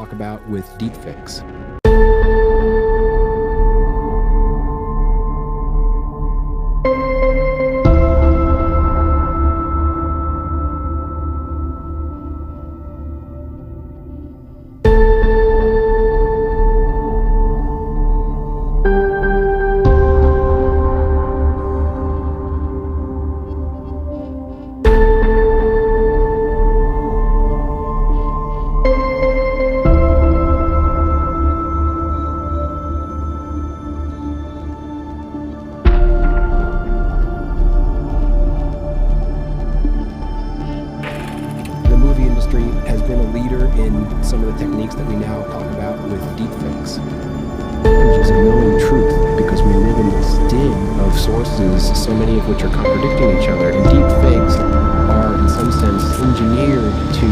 talk about with deepfakes. The movie industry has been a leader in some of the techniques that we now talk about with deepfakes. Which is a known truth because we live in this din of sources, so many of which are contradicting each other. And deepfakes are, in some sense, engineered to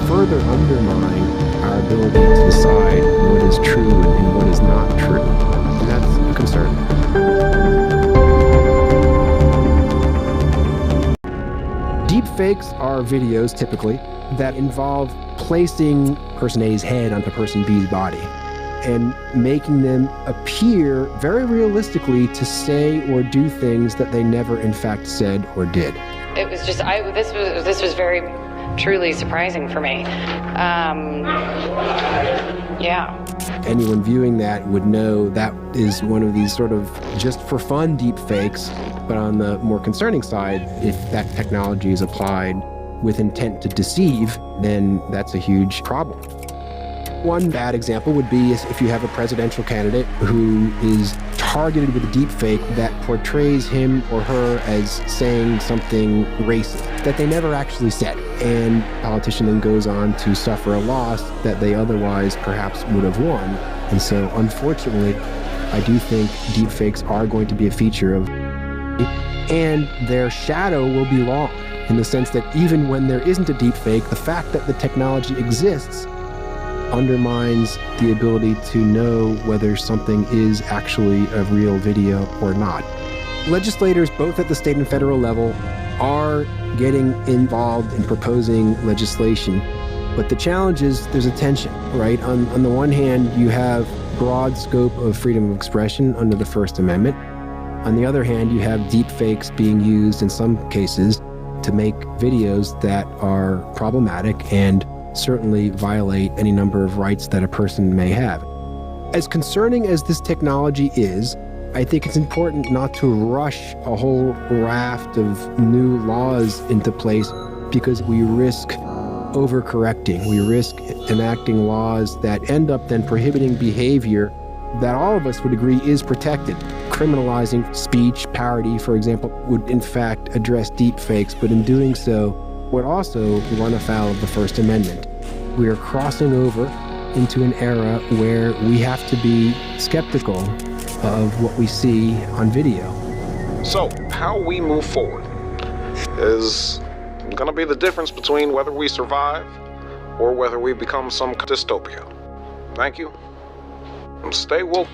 further undermine our ability to decide what is true and what is not true. And that's a concern. Deepfakes are videos, typically, that involve placing person A's head onto person B's body and making them appear very realistically to say or do things that they never in fact said or did. It was just, this was very truly surprising for me. Yeah. Anyone viewing that would know that is one of these sort of just for fun deepfakes, but on the more concerning side, if that technology is applied with intent to deceive, then that's a huge problem. One bad example would be if you have a presidential candidate who is targeted with a deepfake that portrays him or her as saying something racist that they never actually said, and the politician then goes on to suffer a loss that they otherwise perhaps would have won. And so, unfortunately, I do think deepfakes are going to be a feature of, and their shadow will be long, in the sense that even when there isn't a deepfake, the fact that the technology exists undermines the ability to know whether something is actually a real video or not. Legislators, both at the state and federal level, are getting involved in proposing legislation. But the challenge is there's a tension, right? On the one hand, you have broad scope of freedom of expression under the First Amendment. On the other hand, you have deepfakes being used in some cases to make videos that are problematic and certainly violate any number of rights that a person may have. As concerning as this technology is, I think it's important not to rush a whole raft of new laws into place because we risk overcorrecting. We risk enacting laws that end up then prohibiting behavior that all of us would agree is protected. Criminalizing speech, parody, for example, would in fact address deepfakes, but in doing so, would also run afoul of the First Amendment. We are crossing over into an era where we have to be skeptical of what we see on video. So, how we move forward is going to be the difference between whether we survive or whether we become some dystopia. Thank you, and stay woke.